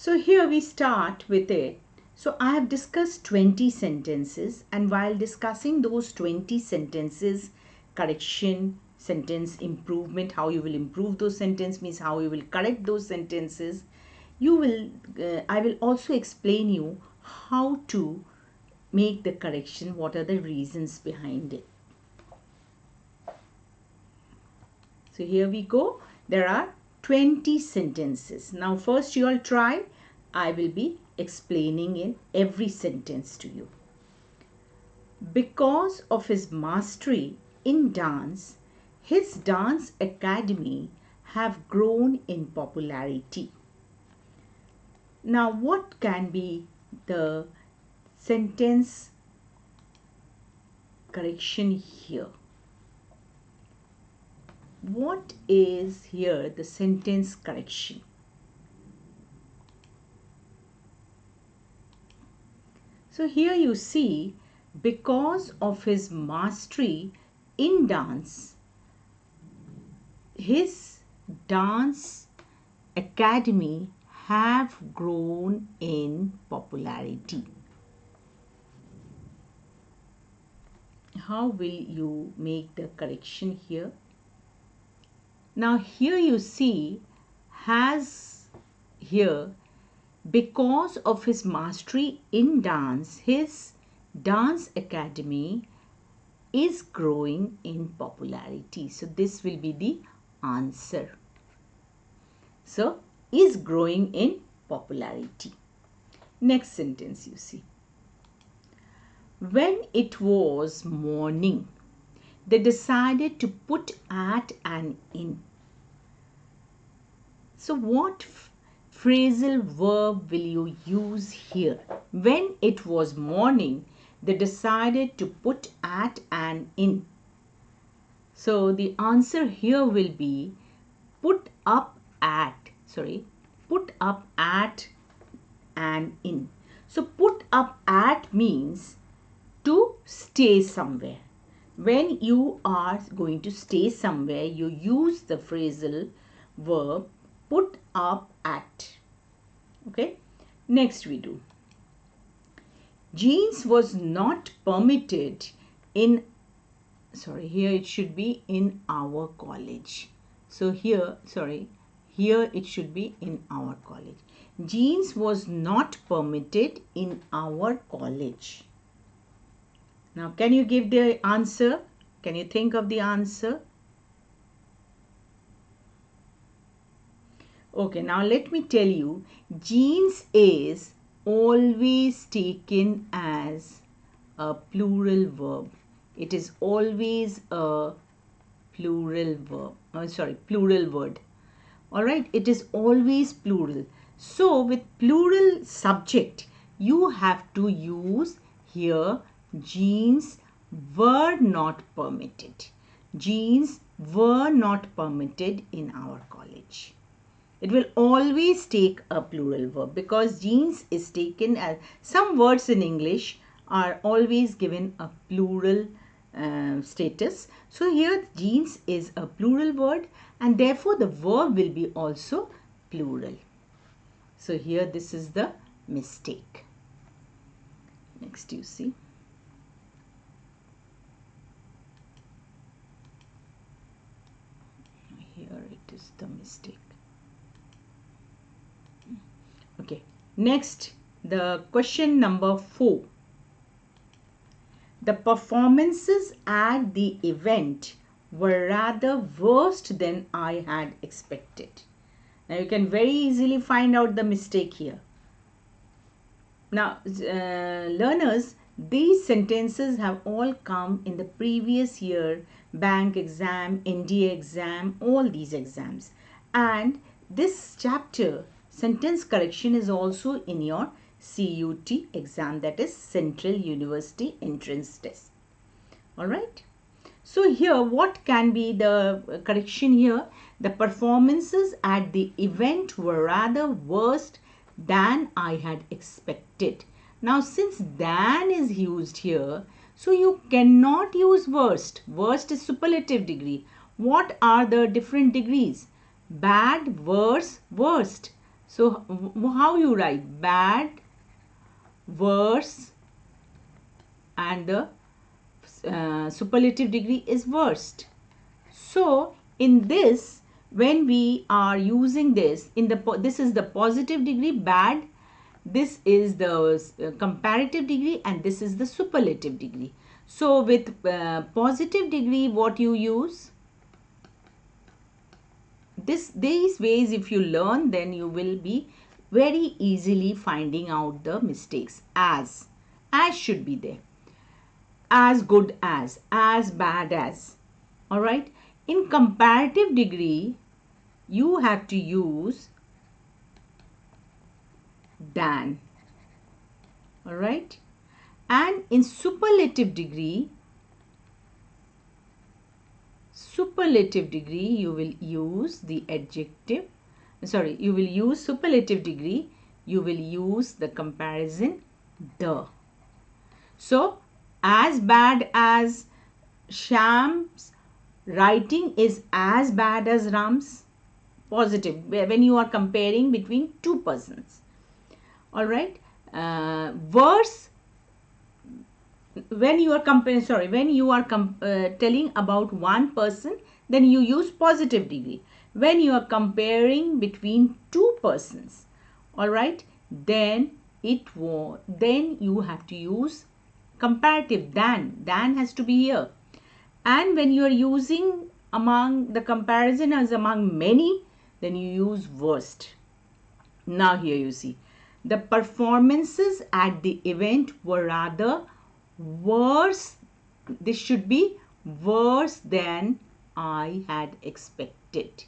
So here we start with it. So I have discussed 20 sentences, and while discussing those 20 sentences, correction, sentence improvement, how you will improve those sentences means how you will correct those sentences. I will also explain you how to make the correction, what are the reasons behind it. So here we go. There are 20 sentences. Now first you all try. I will be explaining in every sentence to you. Because of his mastery in dance, his dance academy have grown in popularity. Now what can be the sentence correction here? What is here the sentence correction? So here you see, because of his mastery in dance, his dance academy have grown in popularity. How will you make the correction here? Now here you see, has here, because of his mastery in dance, his dance academy is growing in popularity. So this will be the answer. So is growing in popularity. Next sentence you see. When it was morning, they decided to put at an inn. So what phrasal verb will you use here? When it was morning, they decided to put at an inn. So the answer here will be put up at an inn. So put up at means to stay somewhere. When you are going to stay somewhere, you use the phrasal verb put up at. Okay. Next we do. Jeans was not permitted in, here it should be in our college. So here it should be in our college. Jeans was not permitted in our college. Now, can you give the answer? Can you think of the answer? Okay, now let me tell you, jeans is always taken as a plural verb. It is always a plural verb. Plural word. All right, it is always plural. So, with plural subject, you have to use here jeans were not permitted. Jeans were not permitted in our college. It will always take a plural verb because jeans is taken as, some words in English are always given a plural status. So here jeans is a plural word and therefore the verb will be also plural. So here this is the mistake. Next you see. Here it is the mistake. Okay, next the question number 4. The performances at the event were rather worse than I had expected. Now you can very easily find out the mistake here. Now learners, these sentences have all come in the previous year bank exam, NDA exam, all these exams. And this chapter, sentence correction, is also in your CUT exam, that is Central University Entrance Test. Alright. So here what can be the correction here? The performances at the event were rather worse than I had expected. Now since than is used here, so you cannot use worst. Worst is superlative degree. What are the different degrees? Bad, worse, worst. So how you write? Bad, worse, and the superlative degree is worst. So in this, when we are using this, this is the positive degree, bad, this is the comparative degree, and this is the superlative degree. So with positive degree, what you use? These ways if you learn, then you will be very easily finding out the mistakes. As should be there, as good as bad as. All right. In comparative degree, you have to use than. All right. And in superlative degree, you will use the adjective. Sorry, you will use superlative degree. You will use the comparison the. So, as bad as Shyam's writing is as bad as Ram's. Positive, when you are comparing between two persons. All right. Worse, when you are comparing, when you are telling about one person, then you use positive degree. When you are comparing between two persons, all right, then then you have to use comparative. Than has to be here. And when you are using among the comparison as among many, then you use worst. Now here you see, the performances at the event were rather worse. This should be worse than I had expected.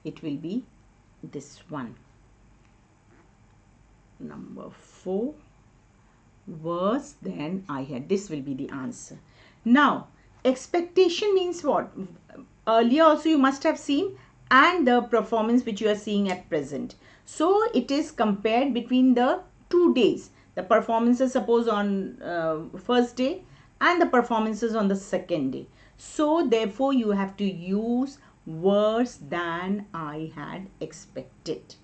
It will be this one. Number 4. Worse than I had. This will be the answer. Now, expectation means what? Earlier also you must have seen, and the performance which you are seeing at present. So it is compared between the 2 days. The performances suppose on first day and the performances on the second day. So therefore you have to use worse than I had expected.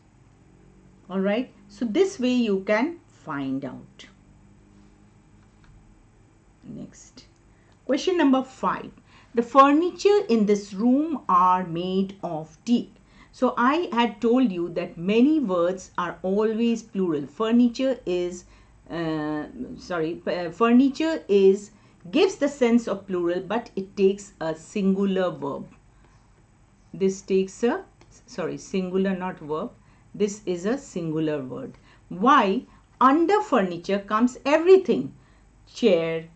All right. So this way you can find out. Next. Question number 5. The furniture in this room are made of teak. So I had told you that many words are always plural. Furniture is gives the sense of plural, but it takes a singular verb. This takes a singular, not verb. This is a singular word. Why? Under furniture comes everything. Chair,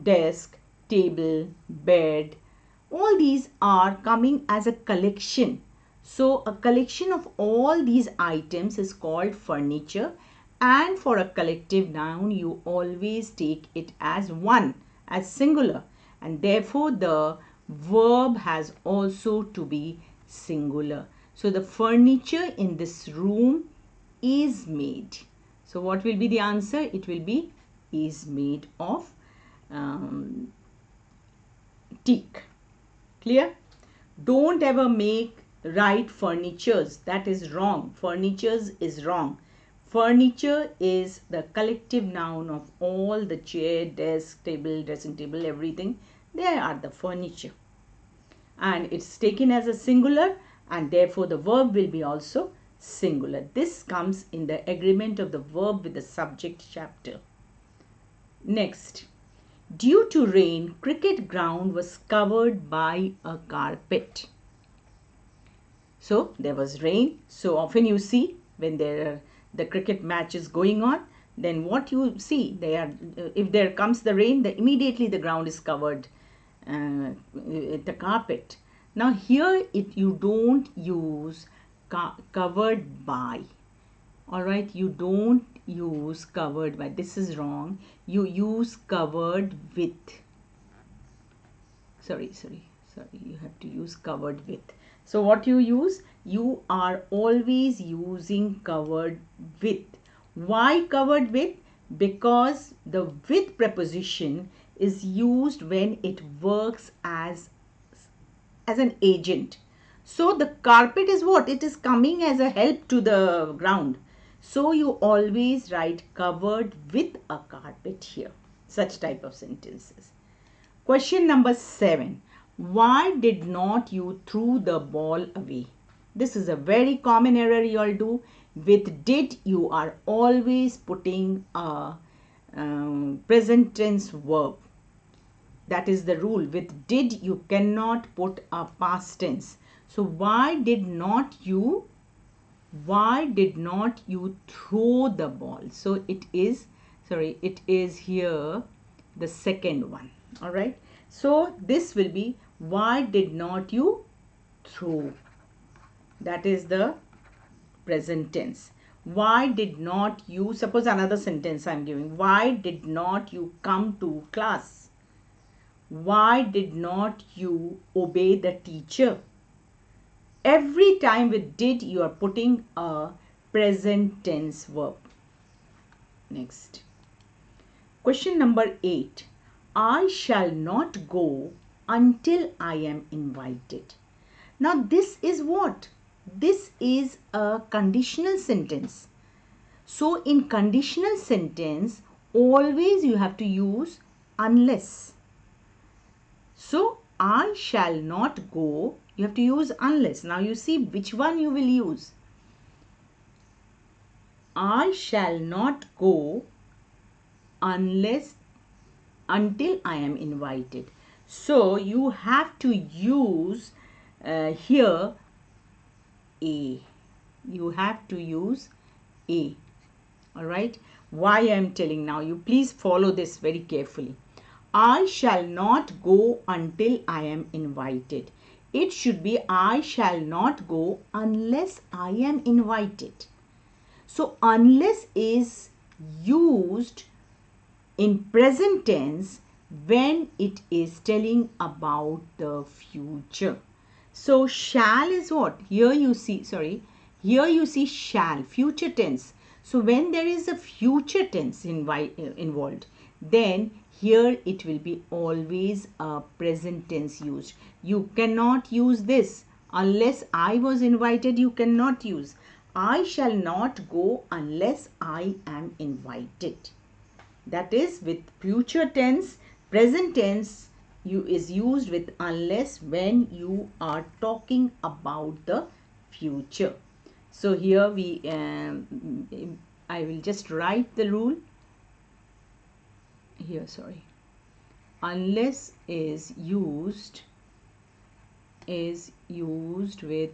desk, table, bed. All these are coming as a collection. So a collection of all these items is called furniture, and for a collective noun you always take it as one, as singular, and therefore the verb has also to be singular. So the furniture in this room is made. So what will be the answer? It will be is made of teak. Clear? Don't ever write furnitures. That is wrong. Furnitures is wrong. Furniture is the collective noun of all the chair, desk, table, dressing table, everything. They are the furniture. And it's taken as a singular, and therefore the verb will be also singular. This comes in the agreement of the verb with the subject chapter. Next. Due to rain, cricket ground was covered by a carpet. So there was rain. So often you see when the cricket match is going on, then what you see, if there comes the rain, immediately the ground is covered with the carpet. Now here you don't use covered by. All right, you don't use covered by. This is wrong. You use covered with. Sorry. You have to use covered with. So what you use? You are always using covered with. Why covered with? Because the with preposition is used when it works as an agent. So the carpet is what? It is coming as a help to the ground. So you always write covered with a carpet here. Such type of sentences. Question number 7. Why did not you throw the ball away? This is a very common error you all do. With did, you are always putting a present tense verb. That is the rule. With did, you cannot put a past tense. So why did not you throw the ball? So it is here the second one. All right. So this will be why did not you throw? That is the present tense. Why did not you, suppose another sentence I am giving. Why did not you come to class? Why did not you obey the teacher? Every time with did, you are putting a present tense verb. Next. Question number 8. I shall not go until I am invited. Now this is what? This is a conditional sentence. So in conditional sentence, always you have to use unless. So I shall not go, you have to use unless. Now you see which one you will use. I shall not go until I am invited. So you have to use here a. You have to use a. All right. Why I am telling now, you please follow this very carefully. I shall not go until I am invited. It should be I shall not go unless I am invited. So unless is used in present tense when it is telling about the future. So shall is what? Here you see shall, future tense. So when there is a future tense involved, then here it will be always a present tense used. You cannot use this. Unless I was invited, you cannot use. I shall not go unless I am invited. That is with future tense. Present tense is used with unless when you are talking about the future. So here I will just write the rule here. Unless is used with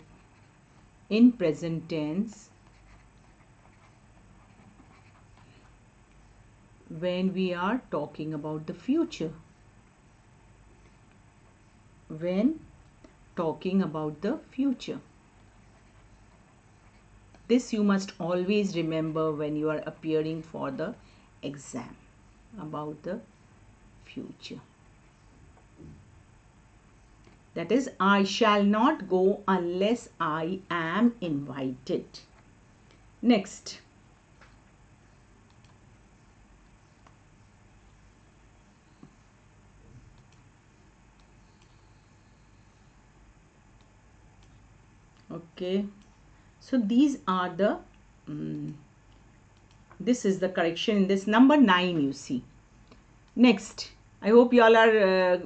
in present tense when we are talking about the future. When talking about the future. This you must always remember when you are appearing for the exam about the future. That is, I shall not go unless I am invited. Next. Okay. So these are the, this is the correction in this number 9 you see. Next. I hope you all are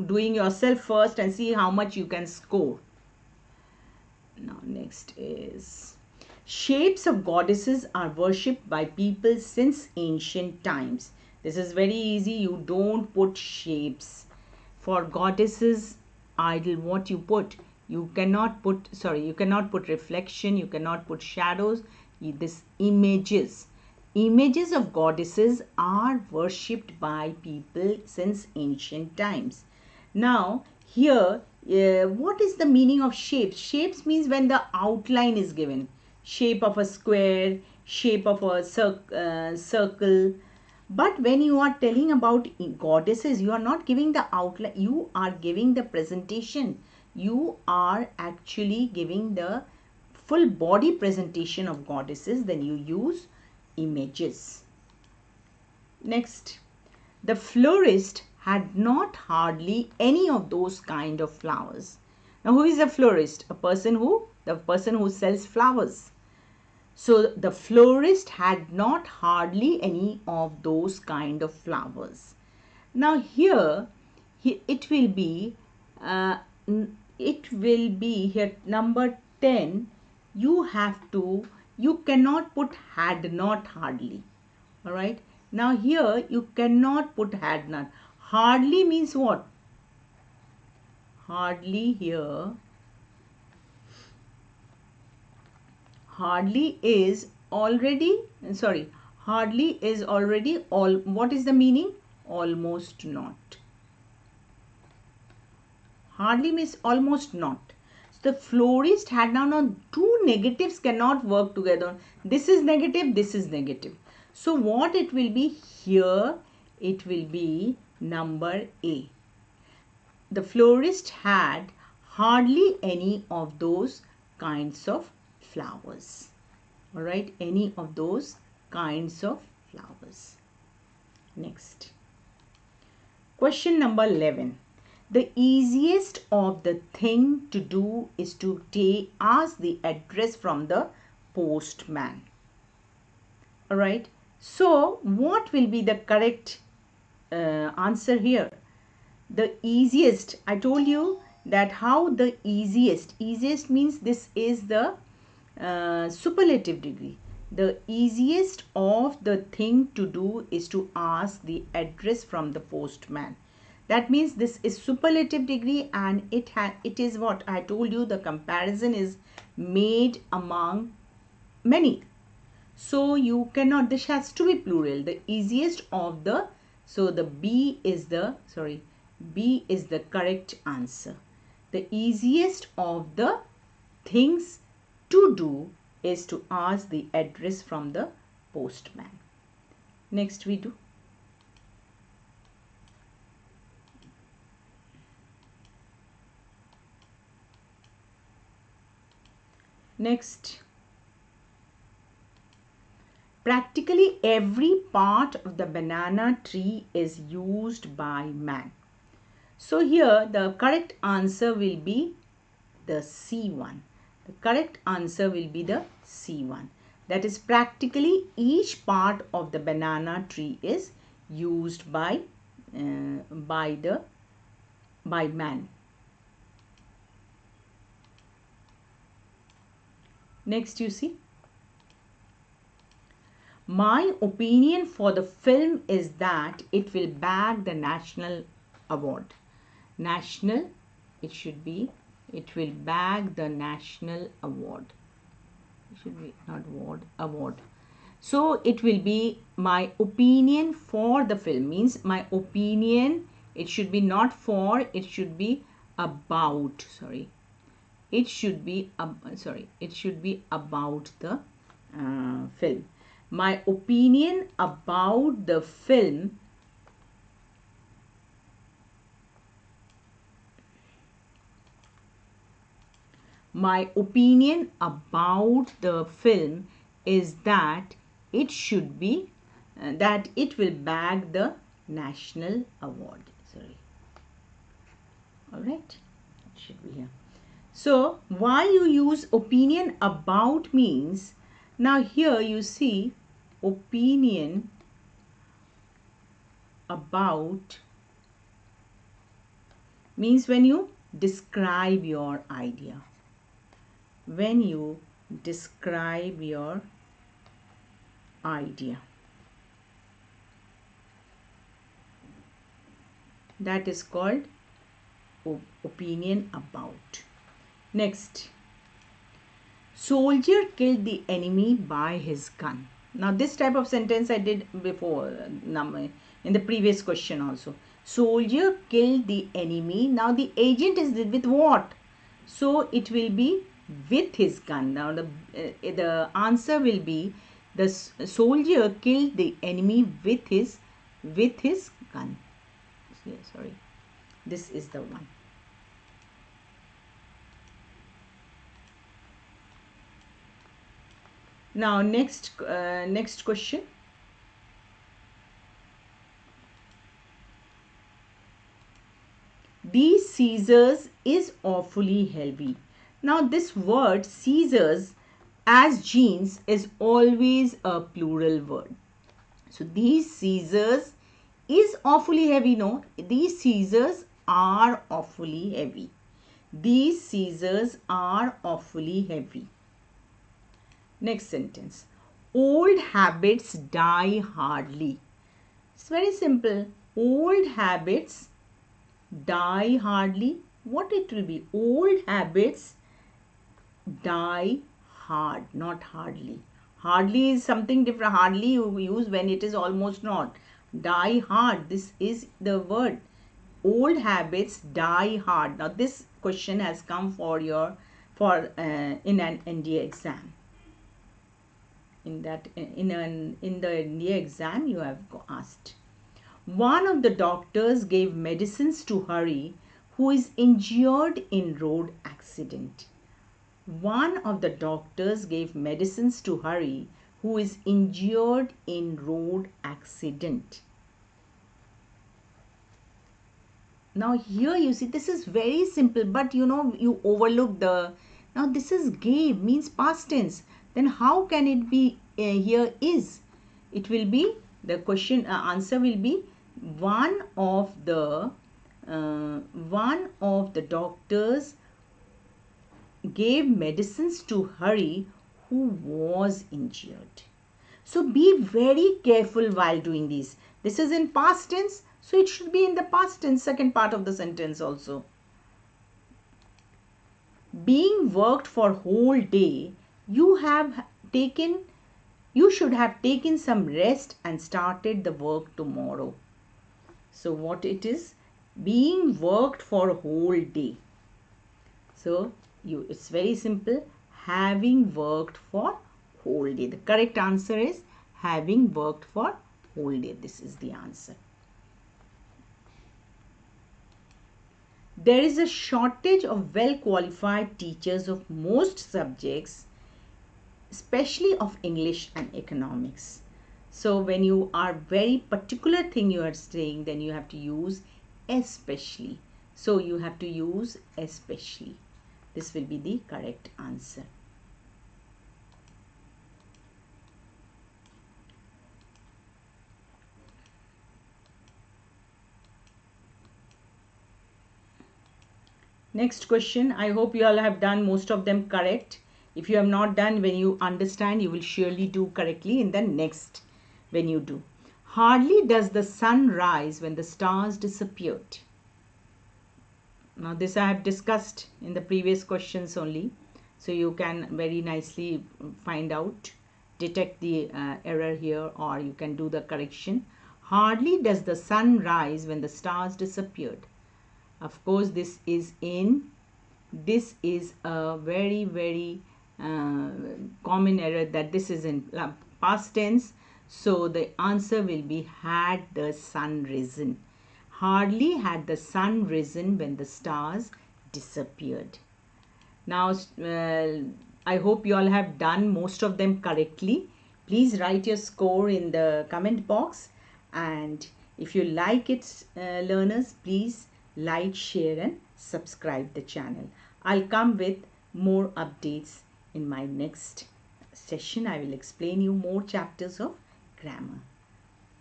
doing yourself first and see how much you can score. Now next is, shapes of goddesses are worshipped by people since ancient times. This is very easy. You don't put shapes. For goddesses, idol, what you put? You cannot put, you cannot put reflection. You cannot put shadows. This images. Images of goddesses are worshipped by people since ancient times. Now, here, what is the meaning of shapes? Shapes means when the outline is given. Shape of a square, shape of a circle. But when you are telling about goddesses, you are not giving the outline. You are giving the presentation. You are actually giving the full body presentation of goddesses. Then you use images. Next, the florist had not hardly any of those kind of flowers. Now, who is a florist? The person who sells flowers. So the florist had not hardly any of those kind of flowers. Now here, it will be here number 10. You cannot put had not hardly. All right. Now here you cannot put had not. Hardly means what? Hardly here. Hardly is already, sorry, hardly is already all. What is the meaning? Almost not. Hardly means almost not. So the florist had now two negatives cannot work together. This is negative, this is negative. So what it will be here? It will be number A. The florist had hardly any of those kinds of flowers. All right, any of those kinds of flowers. Next. Question number 11. The easiest of the thing to do is to ask the address from the postman. All right. So, what will be the correct answer here? The easiest, I told you that how the easiest means this is the superlative degree. The easiest of the thing to do is to ask the address from the postman. That means this is superlative degree, and it is what I told you, the comparison is made among many. So you cannot, this has to be plural. The easiest of the, so the B is the correct answer. The easiest of the things to do is to ask the address from the postman. Next we do. Next. Practically every part of the banana tree is used by man. So here the correct answer will be the C1. The correct answer will be the C1. That is, practically each part of the banana tree is used by man. Next you see. My opinion for the film is that it will bag the national award. National, it will bag the national award. It should be not award. So it will be my opinion for the film, means my opinion, it should be not for, it should be about, sorry. It should be about the film. My opinion about the film is that it should be that it will bag the national award. Sorry. All right, it should be here. So why you use opinion about means, now here you see opinion about means when you describe your idea. When you describe your idea, that is called opinion about. Next, soldier killed the enemy by his gun. Now this type of sentence I did before in the previous question also. Soldier killed the enemy. Now the agent is with what? So it will be with his gun. Now the answer will be the soldier killed the enemy with his gun. Sorry, this is the one. Now next question. These scissors is awfully heavy. Now this word scissors as jeans is always a plural word. So these scissors is awfully heavy. No, these scissors are awfully heavy. These scissors are awfully heavy. Next sentence. Old habits die hardly. It's very simple. Old habits die hardly. What it will be? Old habits die hard, not hardly. Hardly is something different. Hardly you use when it is almost not. Die hard. This is the word. Old habits die hard. Now this question has come for your in an NDA exam. In the NDA exam you have asked. One of the doctors gave medicines to Hari, who is injured in road accident. One of the doctors gave medicines to Hari, who is injured in road accident. Now here you see this is very simple, but you overlook the, now this is gave means past tense. Then how can it be here is? It will be, the question answer will be one of the doctors gave medicines to Hari, who was injured. So be very careful while doing these. This is in past tense, so it should be in the past tense, second part of the sentence also. Being worked for whole day, you should have taken some rest and started the work tomorrow. So what it is? Being worked for a whole day. So it's very simple. Having worked for whole day. The correct answer is having worked for whole day. This is the answer. There is a shortage of well-qualified teachers of most subjects, especially of English and economics. So when you are very particular thing you are saying, then you have to use especially. So you have to use especially. This will be the correct answer. Next question. I hope you all have done most of them correct. If you have not done, when you understand, you will surely do correctly in the next when you do. Hardly does the sun rise when the stars disappeared. Now this I have discussed in the previous questions only. So you can very nicely find out, detect the error here, or you can do the correction. Hardly does the sun rise when the stars disappeared. Of course, this is a very common error, that this is in past tense. So the answer will be had the sun risen. Hardly had the sun risen when the stars disappeared. Now I hope you all have done most of them correctly. Please write your score in the comment box, and if you like it, learners, please like, share and subscribe the channel. I'll come with more updates in my next session. I will explain you more chapters of grammar.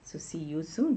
So see you soon.